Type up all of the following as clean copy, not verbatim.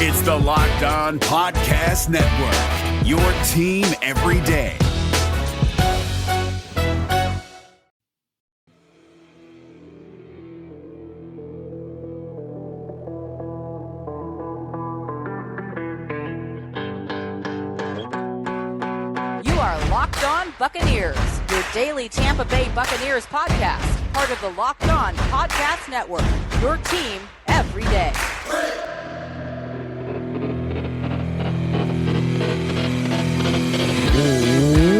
It's the Locked On Podcast Network, your team every day. You are Locked On Buccaneers, your daily Tampa Bay Buccaneers podcast, part of the Locked On Podcast Network, your team every day.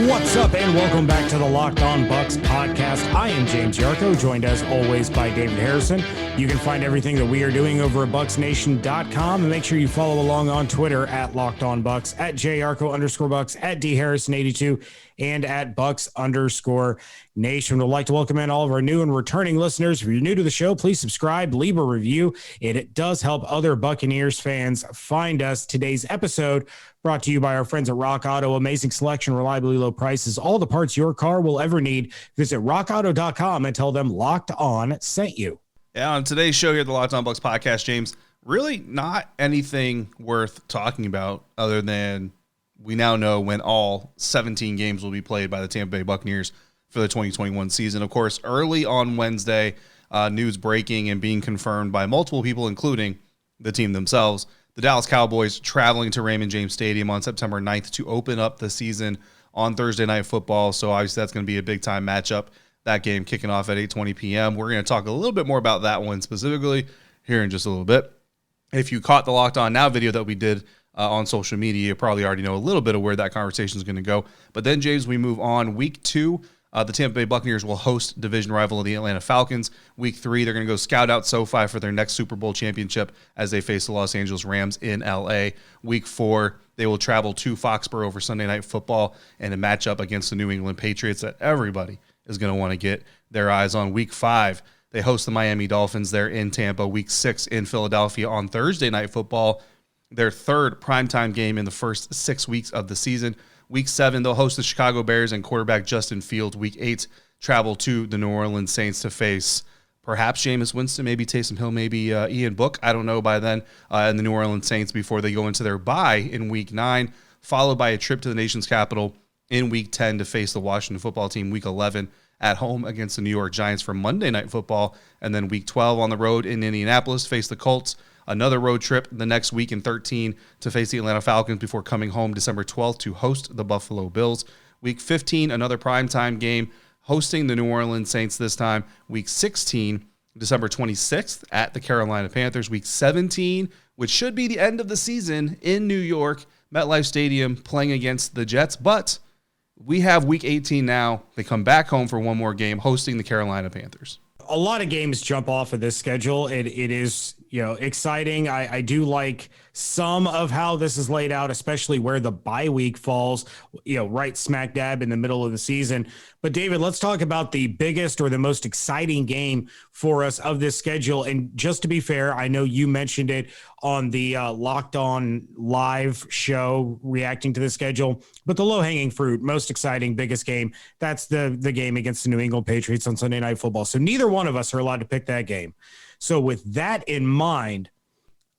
What's up, and welcome back to the Locked On Bucs podcast. I am James Yarko, joined as always by David Harrison. You can find everything that we are doing over at BucsNation.com, and make sure you follow along on Twitter at Locked On Bucs, at JYarko_Bucs, at DHarrison82, and at Bucs_Nation. We'd like to welcome in all of our new and returning listeners. If you're new to the show, please subscribe, leave a review. It does help other Buccaneers fans find us. Today's episode brought to you by our friends at Rock Auto. Amazing selection, reliably low prices, all the parts your car will ever need. Visit rockauto.com and tell them Locked On sent you. Yeah, on today's show here at the Locked On Bucs podcast, James, really not anything worth talking about other than we now know when all 17 games will be played by the Tampa Bay Buccaneers for the 2021 season. Of course, early on Wednesday, news breaking and being confirmed by multiple people, including the team themselves. The Dallas Cowboys traveling to Raymond James Stadium on September 9th to open up the season on Thursday Night Football. So obviously that's going to be a big-time matchup. That game kicking off at 8:20 p.m. We're going to talk a little bit more about that one specifically here in just a little bit. If you caught the Locked On Now video that we did on social media, you probably already know a little bit of where that conversation is going to go. But then, James, we move on. Week 2, the Tampa Bay Buccaneers will host division rival the Atlanta Falcons. Week 3, they're going to go scout out SoFi for their next Super Bowl championship as they face the Los Angeles Rams in L.A. Week 4, they will travel to Foxborough for Sunday Night Football and a matchup against the New England Patriots that everybody is going to want to get their eyes on. Week 5, they host the Miami Dolphins. They're in Tampa. Week 6 in Philadelphia on Thursday Night Football, their third primetime game in the first 6 weeks of the season. Week 7, they'll host the Chicago Bears and quarterback Justin Fields. Week 8, travel to the New Orleans Saints to face perhaps Jameis Winston, maybe Taysom Hill, maybe Ian Book. I don't know by then. And the New Orleans Saints before they go into their bye in Week 9, followed by a trip to the nation's capital in Week 10 to face the Washington Football Team. Week 11 at home against the New York Giants for Monday Night Football. And then Week 12 on the road in Indianapolis, face the Colts. Another road trip the next week in 13 to face the Atlanta Falcons before coming home December 12th to host the Buffalo Bills. Week 15, another primetime game, hosting the New Orleans Saints this time. Week 16, December 26th at the Carolina Panthers. Week 17, which should be the end of the season in New York, MetLife Stadium, playing against the Jets. But we have Week 18 now. They come back home for one more game, hosting the Carolina Panthers. A lot of games jump off of this schedule. It is, exciting. I do like some of how this is laid out, especially where the bye week falls, right smack dab in the middle of the season. But David, let's talk about the biggest or the most exciting game for us of this schedule. And just to be fair, I know you mentioned it on the Locked On live show reacting to the schedule, but the low hanging fruit, most exciting, biggest game, that's the game against the New England Patriots on Sunday Night Football. So neither one of us are allowed to pick that game. So with that in mind,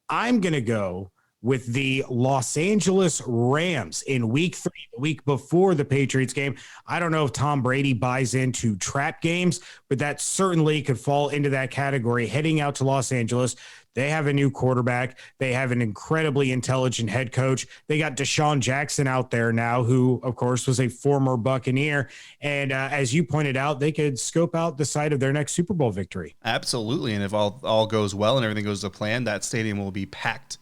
I'm going to go with the Los Angeles Rams in Week 3, the week before the Patriots game. I don't know if Tom Brady buys into trap games, but that certainly could fall into that category. Heading out to Los Angeles, they have a new quarterback. They have an incredibly intelligent head coach. They got Deshaun Jackson out there now, who, of course, was a former Buccaneer. And as you pointed out, they could scope out the site of their next Super Bowl victory. Absolutely. And if all goes well and everything goes to plan, that stadium will be packed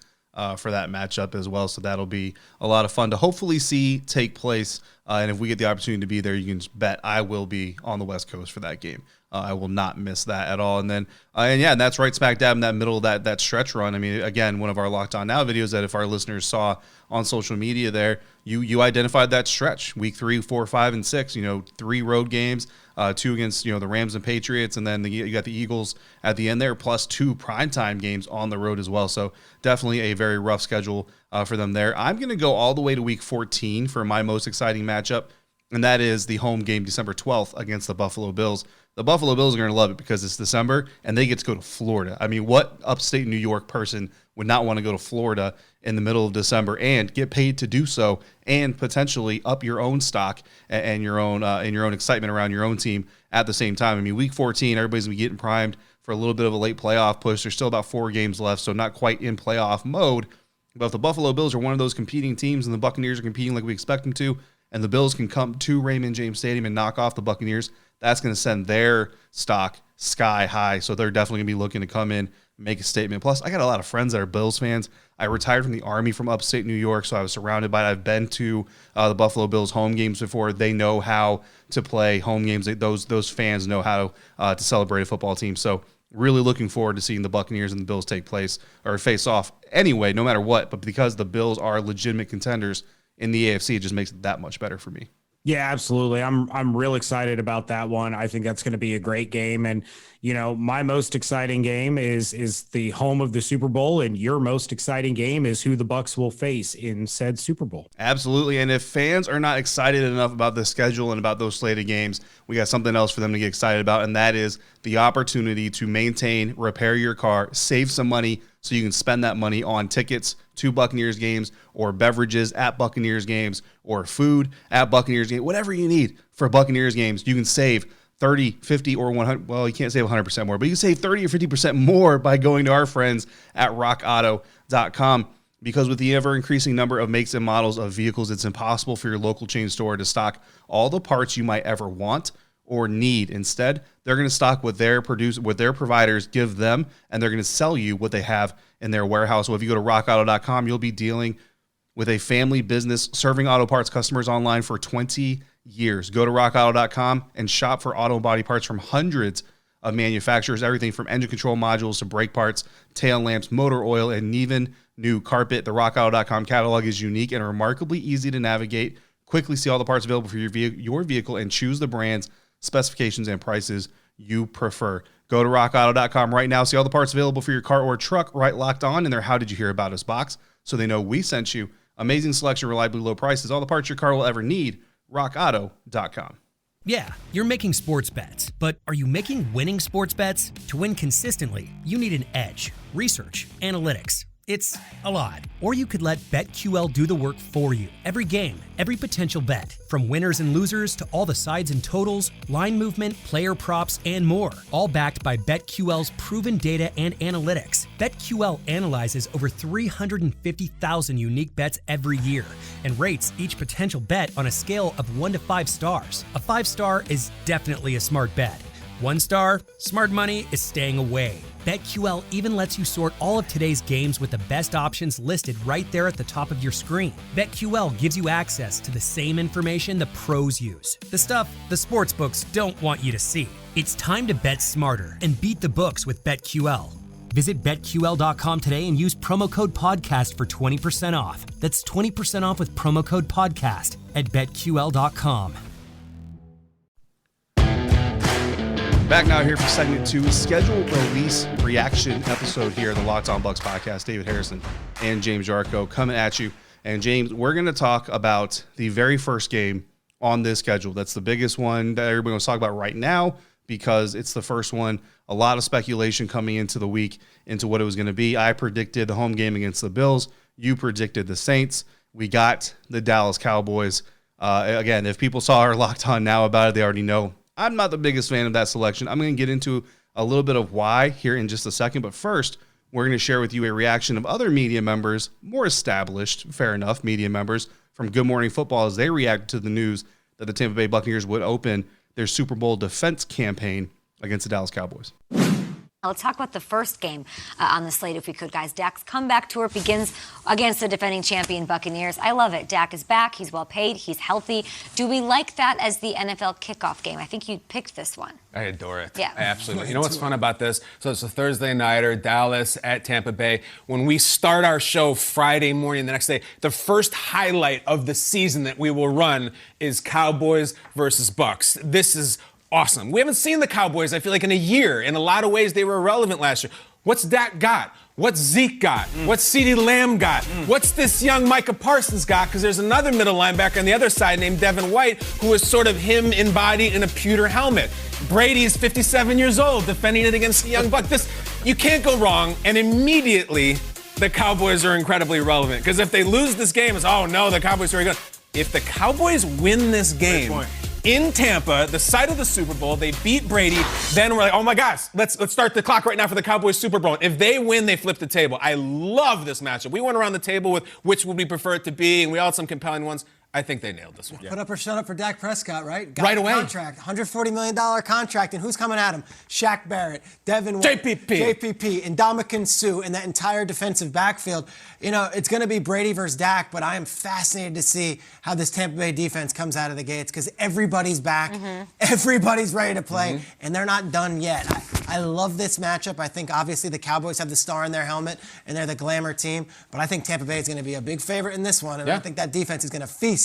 for that matchup as well. So that'll be a lot of fun to hopefully see take place. And if we get the opportunity to be there, you can just bet I will be on the West Coast for that game. I will not miss that at all. And then, and that's right smack dab in that middle of that stretch run. I mean, again, one of our Locked On Now videos that if our listeners saw on social media there, you identified that stretch, week 3, 4, 5, and 6, 3 road games, 2 against, the Rams and Patriots. And then you got the Eagles at the end there, plus 2 primetime games on the road as well. So definitely a very rough schedule for them there. I'm going to go all the way to week 14 for my most exciting matchup. And that is the home game December 12th against the Buffalo Bills. The Buffalo Bills are going to love it because it's December and they get to go to Florida. I mean, what upstate New York person would not want to go to Florida in the middle of December and get paid to do so and potentially up your own stock and your own excitement around your own team at the same time? I mean, week 14, everybody's going to be getting primed for a little bit of a late playoff push. There's still about 4 games left, so not quite in playoff mode. But if the Buffalo Bills are one of those competing teams and the Buccaneers are competing like we expect them to, and the Bills can come to Raymond James Stadium and knock off the Buccaneers, that's going to send their stock sky high. So they're definitely going to be looking to come in, make a statement. Plus, I got a lot of friends that are Bills fans. I retired from the Army from upstate New York, so I was surrounded by it. I've been to the Buffalo Bills home games before. They know how to play home games. Those fans know how to celebrate a football team. So really looking forward to seeing the Buccaneers and the Bills face off anyway, no matter what. But because the Bills are legitimate contenders in the AFC, it just makes it that much better for me. Yeah, absolutely. I'm real excited about that one. I think that's going to be a great game. And, you know, my most exciting game is the home of the Super Bowl, and your most exciting game is who the Bucs will face in said Super Bowl. Absolutely. And if fans are not excited enough about the schedule and about those slated games, we got something else for them to get excited about, and that is the opportunity to maintain, repair your car, save some money so you can spend that money on tickets to Buccaneers games or beverages at Buccaneers games or food at Buccaneers games. Whatever you need for Buccaneers games, you can save 30, 50, or 100. Well, you can't save 100% more, but you can save 30 or 50% more by going to our friends at rockauto.com. Because with the ever-increasing number of makes and models of vehicles, it's impossible for your local chain store to stock all the parts you might ever want or need. Instead, they're going to stock what their providers give them, and they're going to sell you what they have in their warehouse. So if you go to rockauto.com, you'll be dealing with a family business serving auto parts customers online for 20 years. Go to rockauto.com and shop for auto and body parts from hundreds of manufacturers, everything from engine control modules to brake parts, tail lamps, motor oil, and even new carpet. The rockauto.com catalog is unique and remarkably easy to navigate. Quickly see all the parts available for your vehicle and choose the brands, specifications, and prices you prefer. Go to rockauto.com right now. See all the parts available for your car or truck right locked on in their How Did You Hear About Us box so they know we sent you. Amazing selection, reliably low prices, all the parts your car will ever need. rockauto.com. Yeah, you're making sports bets, but are you making winning sports bets? To win consistently, you need an edge, research, analytics. It's a lot. Or you could let BetQL do the work for you. Every game, every potential bet, from winners and losers to all the sides and totals, line movement, player props, and more, all backed by BetQL's proven data and analytics. BetQL analyzes over 350,000 unique bets every year and rates each potential bet on a scale of 1 to 5 stars. A 5-star is definitely a smart bet. 1 star, smart money is staying away. BetQL even lets you sort all of today's games with the best options listed right there at the top of your screen. BetQL gives you access to the same information the pros use, the stuff the sportsbooks don't want you to see. It's time to bet smarter and beat the books with BetQL. Visit BetQL.com today and use promo code PODCAST for 20% off. That's 20% off with promo code PODCAST at BetQL.com. Back now here for segment 2, schedule release reaction episode here, the Locked On Bucs podcast. David Harrison and James Jarko coming at you. And James, we're going to talk about the very first game on this schedule. That's the biggest one that everybody wants to talk about right now because it's the first one. A lot of speculation coming into the week into what it was going to be. I predicted the home game against the Bills. You predicted the Saints. We got the Dallas Cowboys. Again, if people saw our Locked On Now about it, they already know I'm not the biggest fan of that selection. I'm going to get into a little bit of why here in just a second. But first, we're going to share with you a reaction of other media members, more established, fair enough, media members from Good Morning Football as they react to the news that the Tampa Bay Buccaneers would open their Super Bowl defense campaign against the Dallas Cowboys. Let's talk about the first game on the slate, if we could, guys. Dak's comeback tour begins against the defending champion Buccaneers. I love it. Dak is back. He's well paid. He's healthy. Do we like that as the NFL kickoff game? I think you picked this one. I adore it. Yeah. I absolutely. You know what's fun about this? So it's a Thursday nighter, Dallas at Tampa Bay. When we start our show Friday morning, the next day, the first highlight of the season that we will run is Cowboys versus Bucs. This is awesome. We haven't seen the Cowboys, I feel like, in a year. In a lot of ways, they were irrelevant last year. What's Dak got? What's Zeke got? What's CeeDee Lamb got? What's this young Micah Parsons got? Because there's another middle linebacker on the other side named Devin White, who is sort of him embodied in a pewter helmet. Brady's 57 years old, defending it against the young buck. You can't go wrong, and immediately the Cowboys are incredibly relevant. Because if they lose this game, it's, oh no, the Cowboys are very good. If the Cowboys win this game in Tampa, the site of the Super Bowl, they beat Brady, then we're like, oh my gosh, let's start the clock right now for the Cowboys Super Bowl. If they win, they flip the table. I love this matchup. We went around the table with which would we prefer it to be, and we all had some compelling ones. I think they nailed this one. Put up or shut up for Dak Prescott, right? Got right a away. Contract, $140 million contract, and who's coming at him? Shaq Barrett, Devin White, JPP, and Ndamukong Suh, and that entire defensive backfield. You know, it's going to be Brady versus Dak, but I am fascinated to see how this Tampa Bay defense comes out of the gates because everybody's back, everybody's ready to play, and they're not done yet. I love this matchup. I think obviously the Cowboys have the star in their helmet, and they're the glamour team, but I think Tampa Bay is going to be a big favorite in this one, and I think that defense is going to feast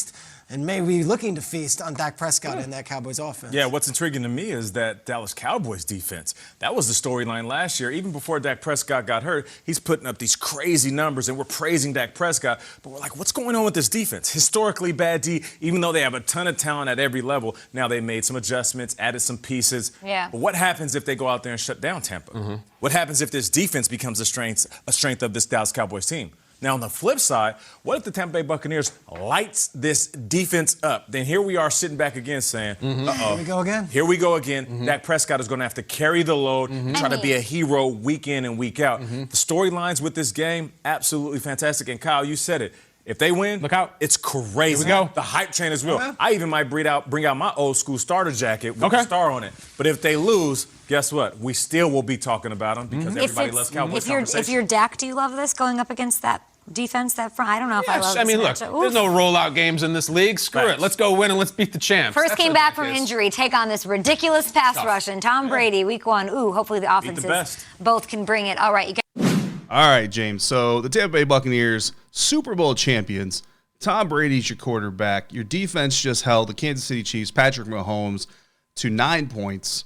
and may be looking to feast on Dak Prescott and that Cowboys offense. Yeah, what's intriguing to me is that Dallas Cowboys defense. That was the storyline last year. Even before Dak Prescott got hurt, he's putting up these crazy numbers, and we're praising Dak Prescott. But we're like, what's going on with this defense? Historically bad D, even though they have a ton of talent at every level. Now they made some adjustments, added some pieces. Yeah. But what happens if they go out there and shut down Tampa? What happens if this defense becomes a strength of this Dallas Cowboys team? Now, on the flip side, what if the Tampa Bay Buccaneers lights this defense up? Then here we are sitting back again saying, Here we go again. Here we go again. Dak Prescott is going to have to carry the load, try to be a hero week in and week out. The storylines with this game, absolutely fantastic. And Kyle, you said it. If they win, look out. It's crazy. Here we go. The hype train is real. I even might bring out my old school starter jacket with a star on it. But if they lose, guess what? We still will be talking about them because everybody loves Cowboys conversation. If you're Dak, do you love this going up against that defense, that front? I don't know if I love this. I mean, look, there's no rollout games in this league. Screw it. Let's go win and let's beat the champs. First came back from injury, take on this ridiculous pass rush, and Tom Brady, week one. Hopefully the offenses both can bring it. All right, All right, James. So the Tampa Bay Buccaneers, Super Bowl champions. Tom Brady's your quarterback. Your defense just held the Kansas City Chiefs, Patrick Mahomes, to 9 points.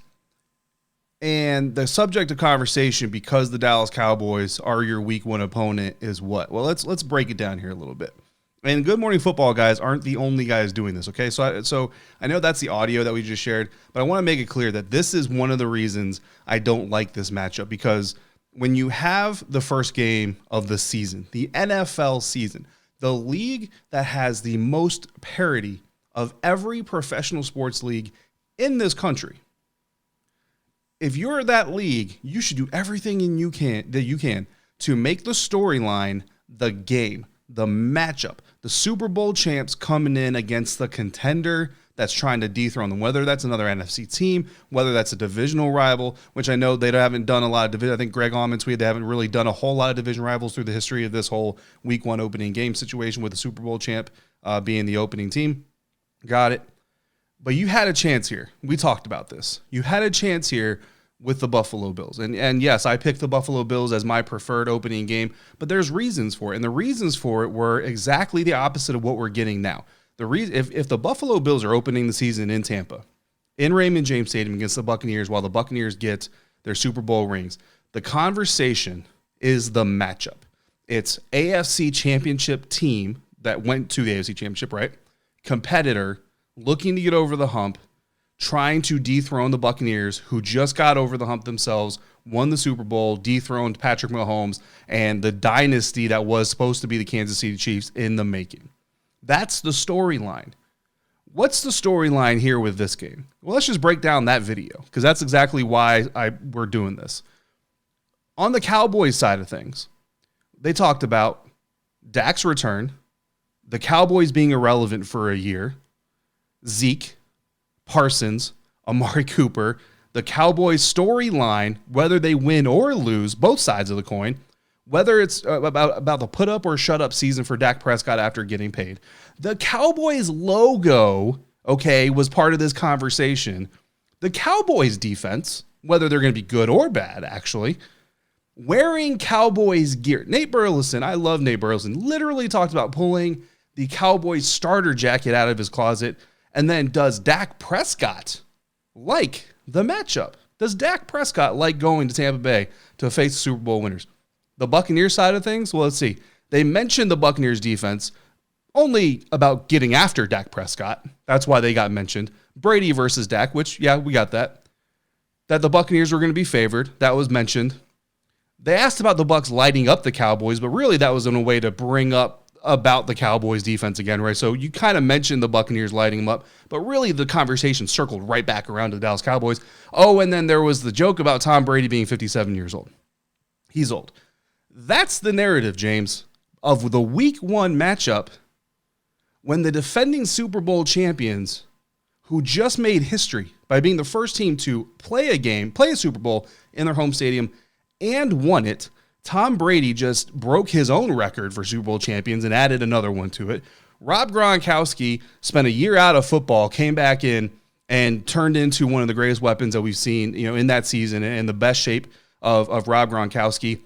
And the subject of conversation, because the Dallas Cowboys are your week one opponent, is what? Well, let's break it down here a little bit. And Good Morning Football guys aren't the only guys doing this, okay? So I know that's the audio that we just shared, but I want to make it clear that this is one of the reasons I don't like this matchup, because when you have the first game of the season, the NFL season, the league that has the most parity of every professional sports league in this country, if you're that league, you should do everything that you can to make the storyline, the game, the matchup, the Super Bowl champs coming in against the contender that's trying to dethrone them, whether that's another NFC team, whether that's a divisional rival, which I know they haven't done a lot of division. I think Greg Allman tweeted they haven't really done a whole lot of division rivals through the history of this whole week one opening game situation with the Super Bowl champ being the opening team. Got it. But you had a chance here. We talked about this. You had a chance here with the Buffalo Bills. And yes, I picked the Buffalo Bills as my preferred opening game, but there's reasons for it. And the reasons for it were exactly the opposite of what we're getting now. The reason, if the Buffalo Bills are opening the season in Tampa, in Raymond James Stadium against the Buccaneers, while the Buccaneers get their Super Bowl rings, the conversation is the matchup. It's AFC Championship team that went to the AFC Championship, right? Competitor looking to get over the hump, trying to dethrone the Buccaneers, who just got over the hump themselves, won the Super Bowl, dethroned Patrick Mahomes, and the dynasty that was supposed to be the Kansas City Chiefs in the making. That's the storyline. What's the storyline here with this game? Well, let's just break down that video, because that's exactly why we're doing this. On the Cowboys side of things, they talked about Dak's return, the Cowboys being irrelevant for a year, Zeke, Parsons, Amari Cooper, the Cowboys storyline, whether they win or lose, both sides of the coin, whether it's about the put up or shut up season for Dak Prescott after getting paid. The Cowboys logo, was part of this conversation. The Cowboys defense, whether they're going to be good or bad, actually, wearing Cowboys gear. Nate Burleson, I love Nate Burleson, literally talked about pulling the Cowboys starter jacket out of his closet. And then does Dak Prescott like the matchup? Does Dak Prescott like going to Tampa Bay to face the Super Bowl winners? The Buccaneers side of things, well, let's see. They mentioned the Buccaneers defense only about getting after Dak Prescott. That's why they got mentioned. Brady versus Dak, which, yeah, we got that. That the Buccaneers were going to be favored. That was mentioned. They asked about the Bucs lighting up the Cowboys, but really that was in a way to bring up about the Cowboys defense again, right? So you kind of mentioned the Buccaneers lighting them up, but really the conversation circled right back around to the Dallas Cowboys. Oh, and then there was the joke about Tom Brady being 57 years old. He's old. That's the narrative, James, of the week 1 matchup when the defending Super Bowl champions, who just made history by being the first team to play a Super Bowl in their home stadium and won it, Tom Brady just broke his own record for Super Bowl champions and added another one to it. Rob Gronkowski spent a year out of football, came back in and turned into one of the greatest weapons that we've seen, in that season and the best shape of Rob Gronkowski.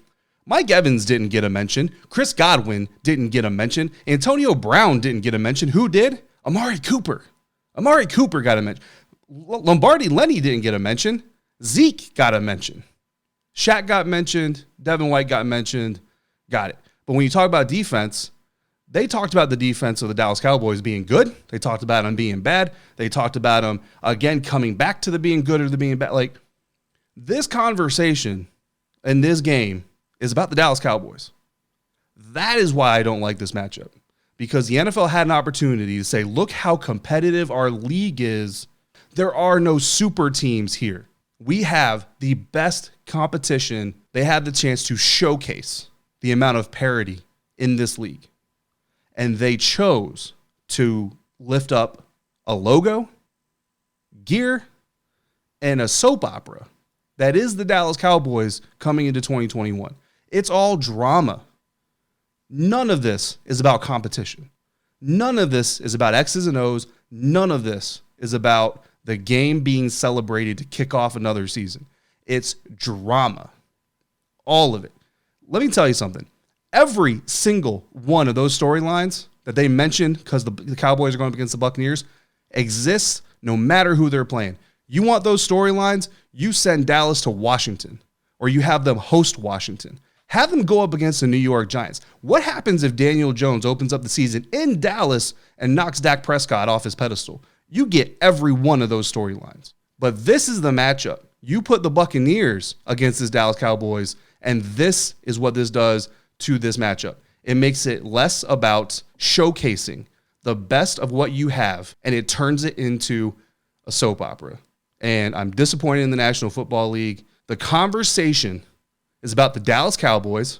Mike Evans didn't get a mention. Chris Godwin didn't get a mention. Antonio Brown didn't get a mention. Who did? Amari Cooper. Amari Cooper got a mention. Lombardi Lenny didn't get a mention. Zeke got a mention. Shaq got mentioned. Devin White got mentioned. Got it. But when you talk about defense, they talked about the defense of the Dallas Cowboys being good. They talked about them being bad. They talked about them, again, coming back to the being good or the being bad. Like, this conversation in this game is about the Dallas Cowboys. That is why I don't like this matchup. Because the NFL had an opportunity to say, look how competitive our league is. There are no super teams here. We have the best competition. They had the chance to showcase the amount of parity in this league. And they chose to lift up a logo, gear, and a soap opera that is the Dallas Cowboys coming into 2021. It's all drama. None of this is about competition. None of this is about X's and O's. None of this is about the game being celebrated to kick off another season. It's drama. All of it. Let me tell you something. Every single one of those storylines that they mentioned, because the Cowboys are going up against the Buccaneers, exists no matter who they're playing. You want those storylines, you send Dallas to Washington, or you have them host Washington. Have them go up against the New York Giants. What happens if Daniel Jones opens up the season in Dallas and knocks Dak Prescott off his pedestal? You get every one of those storylines. But this is the matchup. You put the Buccaneers against this Dallas Cowboys, and this is what this does to this matchup. It makes it less about showcasing the best of what you have, and it turns it into a soap opera. And I'm disappointed in the National Football League. The conversation is about the Dallas Cowboys.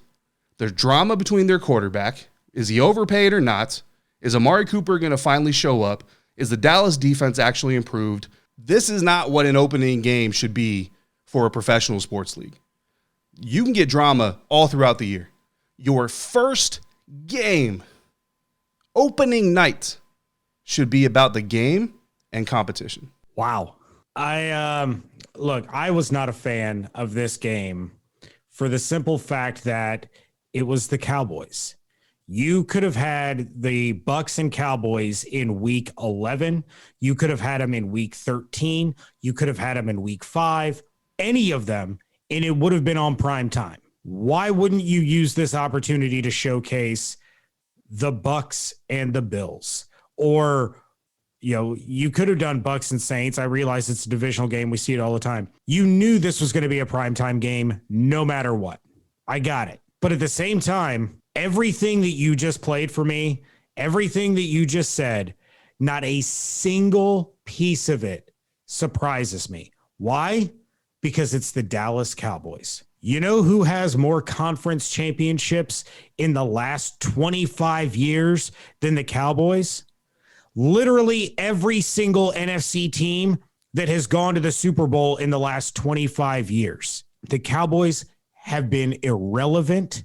There's drama between their quarterback. Is he overpaid or not? Is Amari Cooper going to finally show up? Is the Dallas defense actually improved? This is not what an opening game should be for a professional sports league. You can get drama all throughout the year. Your first game, opening night, should be about the game and competition. Wow. I was not a fan of this game for the simple fact that it was the Cowboys. You could have had the Bucs and Cowboys in week 11. You could have had them in week 13. You could have had them in week 5, any of them, and it would have been on prime time. Why wouldn't you use this opportunity to showcase the Bucs and the Bills? Or, you could have done Bucs and Saints. I realize it's a divisional game. We see it all the time. You knew this was going to be a primetime game no matter what. I got it. But at the same time, everything that you just played for me, everything that you just said, not a single piece of it surprises me. Why? Because it's the Dallas Cowboys. You know who has more conference championships in the last 25 years than the Cowboys? Literally every single NFC team that has gone to the Super Bowl in the last 25 years. The Cowboys have been irrelevant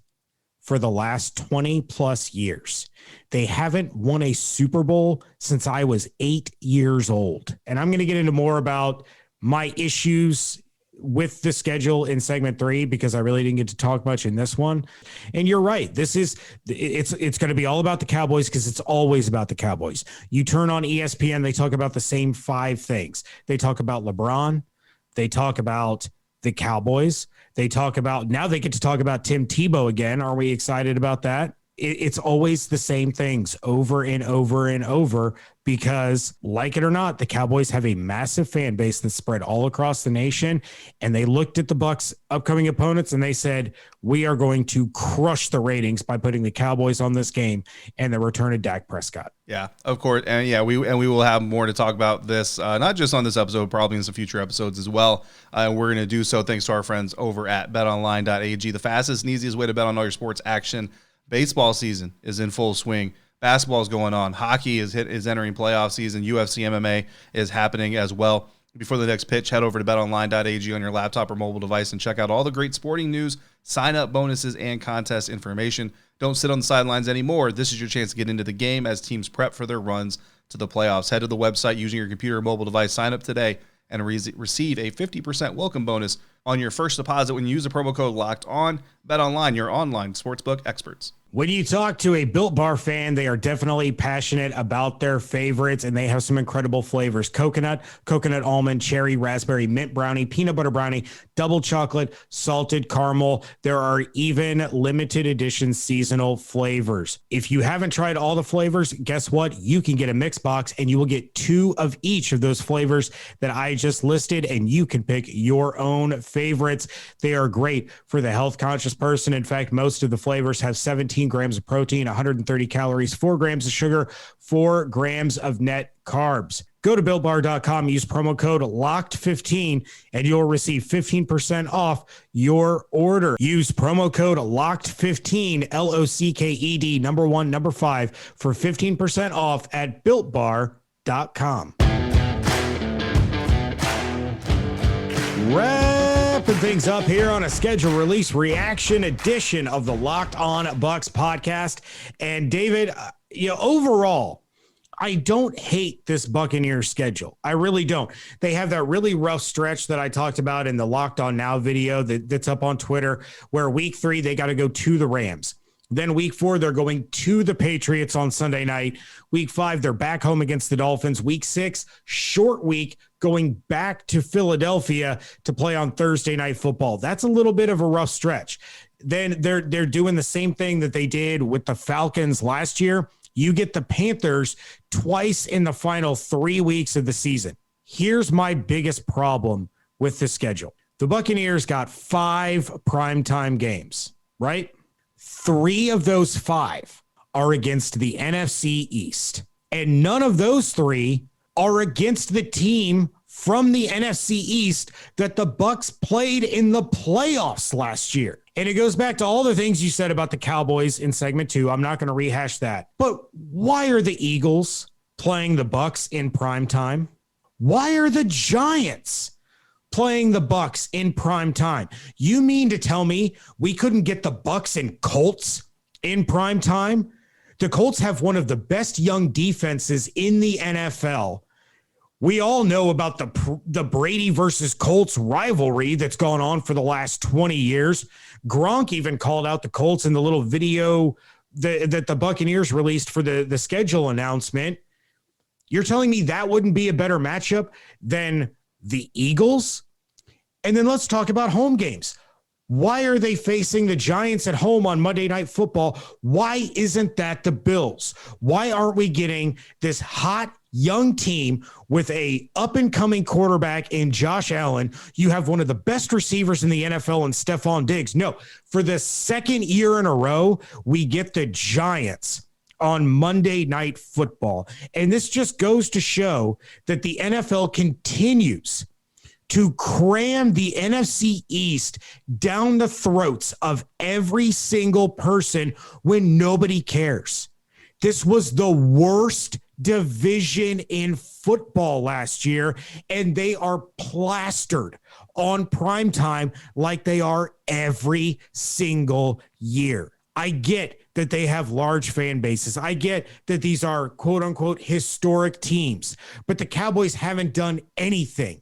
for the last 20 plus years. They haven't won a Super Bowl since I was 8 years old. And I'm going to get into more about my issues with the schedule in segment 3, because I really didn't get to talk much in this one. And you're right. It's going to be all about the Cowboys, because it's always about the Cowboys. You turn on ESPN, they talk about the same 5 things. They talk about LeBron. They talk about the Cowboys. They get to talk about Tim Tebow again. Are we excited about that? It's always the same things over and over and over because, like it or not, the Cowboys have a massive fan base that's spread all across the nation. And they looked at the Bucs' upcoming opponents and they said, we are going to crush the ratings by putting the Cowboys on this game and the return of Dak Prescott. Yeah, of course. And yeah, we will have more to talk about this, not just on this episode, probably in some future episodes as well. We're going to do so thanks to our friends over at betonline.ag, the fastest and easiest way to bet on all your sports action. Baseball season is in full swing. Basketball is going on. Hockey is entering playoff season. UFC MMA is happening as well. Before the next pitch, head over to betonline.ag on your laptop or mobile device and check out all the great sporting news, sign-up bonuses, and contest information. Don't sit on the sidelines anymore. This is your chance to get into the game as teams prep for their runs to the playoffs. Head to the website using your computer or mobile device. Sign up today and receive a 50% welcome bonus on your first deposit when you use the promo code LOCKEDON. BetOnline, your online sportsbook experts. When you talk to a Built Bar fan, they are definitely passionate about their favorites, and they have some incredible flavors. Coconut almond, cherry, raspberry, mint brownie, peanut butter brownie, double chocolate, salted caramel. There are even limited edition seasonal flavors. If you haven't tried all the flavors, guess what? You can get a mix box, and you will get 2 of each of those flavors that I just listed, and you can pick your own favorites. They are great for the health-conscious person. In fact, most of the flavors have 17 grams of protein, 130 calories, 4 grams of sugar, 4 grams of net carbs. Go to BuiltBar.com, use promo code LOCKED15, and you'll receive 15% off your order. Use promo code LOCKED15, LOCKED, number 1, number 5, for 15% off at BuiltBar.com. Wrapping things up here on a schedule release reaction edition of the Locked On Bucs podcast. And David, overall, I don't hate this Buccaneers schedule. I really don't. They have that really rough stretch that I talked about in the Locked On Now video that's up on Twitter, where week 3, they got to go to the Rams. Then week 4, they're going to the Patriots on Sunday night. Week 5, they're back home against the Dolphins. Week 6, short week, going back to Philadelphia to play on Thursday Night Football. That's a little bit of a rough stretch. Then they're doing the same thing that they did with the Falcons last year. You get the Panthers twice in the final 3 weeks of the season. Here's my biggest problem with the schedule. The Buccaneers got 5 primetime games, right? 3 of those 5 are against the NFC East. And none of those 3 are against the team from the NFC East that the Bucs played in the playoffs last year. And it goes back to all the things you said about the Cowboys in segment 2. I'm not going to rehash that. But why are the Eagles playing the Bucs in prime time? Why are the Giants playing the Bucs in prime time? You mean to tell me we couldn't get the Bucs and Colts in prime time? The Colts have one of the best young defenses in the NFL. We all know about the Brady versus Colts rivalry that's gone on for the last 20 years. Gronk even called out the Colts in the little video that the Buccaneers released for the schedule announcement. You're telling me that wouldn't be a better matchup than the Eagles? And then let's talk about home games. Why are they facing the Giants at home on Monday Night Football? Why isn't that the Bills? Why aren't we getting this hot young team with a up-and-coming quarterback in Josh Allen? You have one of the best receivers in the NFL in Stephon Diggs. No, for the second year in a row, we get the Giants on Monday Night Football. And this just goes to show that the NFL continues to cram the NFC East down the throats of every single person when nobody cares. This was the worst division in football last year, and they are plastered on primetime like they are every single year. I get that they have large fan bases. I get that these are quote unquote historic teams, but the Cowboys haven't done anything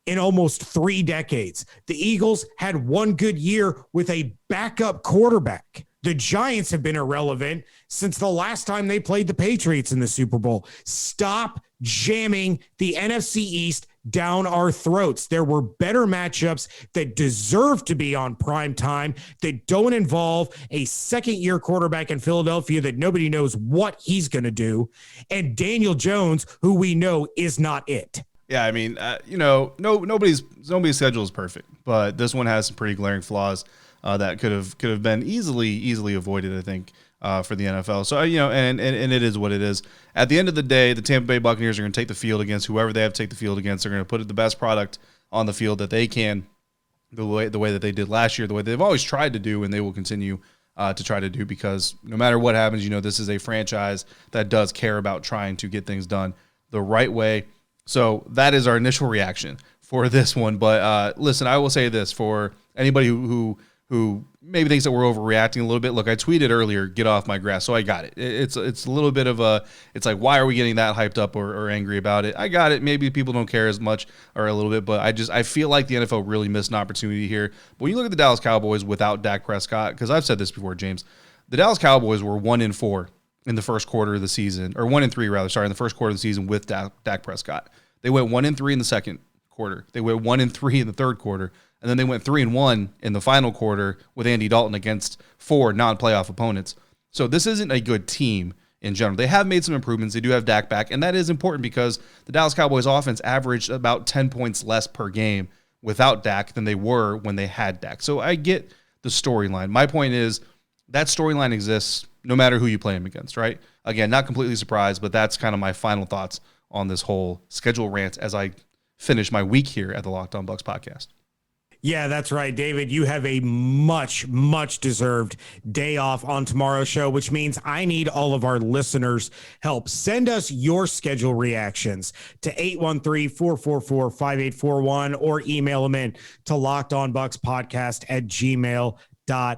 in almost 3 decades. The Eagles had one good year with a backup quarterback. The Giants have been irrelevant since the last time they played the Patriots in the Super Bowl. Stop jamming the NFC East down our throats. There were better matchups that deserve to be on prime time that don't involve a second-year quarterback in Philadelphia that nobody knows what he's going to do, and Daniel Jones, who we know is not it. Yeah, I mean, nobody's schedule is perfect, but this one has some pretty glaring flaws that could have been easily avoided, I think, for the NFL. So, and it is what it is. At the end of the day, the Tampa Bay Buccaneers are going to take the field against whoever they have to take the field against. They're going to put the best product on the field that they can, the way that they did last year, the way they've always tried to do, and they will continue to try to do, because no matter what happens, this is a franchise that does care about trying to get things done the right way. So that is our initial reaction for this one. But listen, I will say this for anybody who maybe thinks that we're overreacting a little bit. Look, I tweeted earlier, get off my grass. So I got it. It's a little bit of it's like, why are we getting that hyped up or angry about it? I got it. Maybe people don't care as much or a little bit, but I feel like the NFL really missed an opportunity here. But when you look at the Dallas Cowboys without Dak Prescott, because I've said this before, James, the Dallas Cowboys were 1-4 in the first quarter of the season, or 1-3 rather, sorry, in the first quarter of the season with Dak Prescott. They went 1-3 in the second quarter. They went 1-3 in the third quarter. And then they went 3-1 in the final quarter with Andy Dalton against 4 non-playoff opponents. So this isn't a good team in general. They have made some improvements. They do have Dak back, and that is important because the Dallas Cowboys offense averaged about 10 points less per game without Dak than they were when they had Dak. So I get the storyline. My point is that storyline exists no matter who you play them against, right? Again, not completely surprised, but that's kind of my final thoughts on this whole schedule rant as I finish my week here at the Locked On Bucs podcast. Yeah, that's right, David. You have a much, much deserved day off on tomorrow's show, which means I need all of our listeners' help. Send us your schedule reactions to 813-444-5841 or email them in to lockedonbuckspodcast@gmail.com.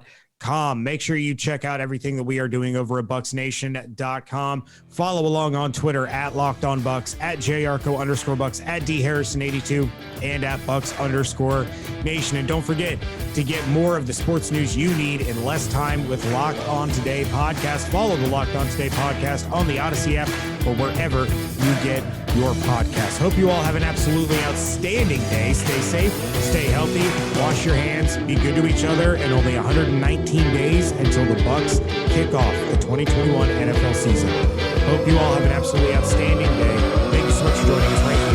Make sure you check out everything that we are doing over at bucksnation.com. Follow along on Twitter at LockedOnBucks, at JARCO_Bucks, at DHarrison82, and at Bucks_Nation. And don't forget to get more of the sports news you need in less time with Locked On Today podcast. Follow the Locked On Today podcast on the Odyssey app or wherever you get your podcast. Hope you all have an absolutely outstanding day. Stay safe, stay healthy, wash your hands, be good to each other, and only 119 days until the Bucs kick off the 2021 NFL season. Hope you all have an absolutely outstanding day. Thank you so much for joining us right now.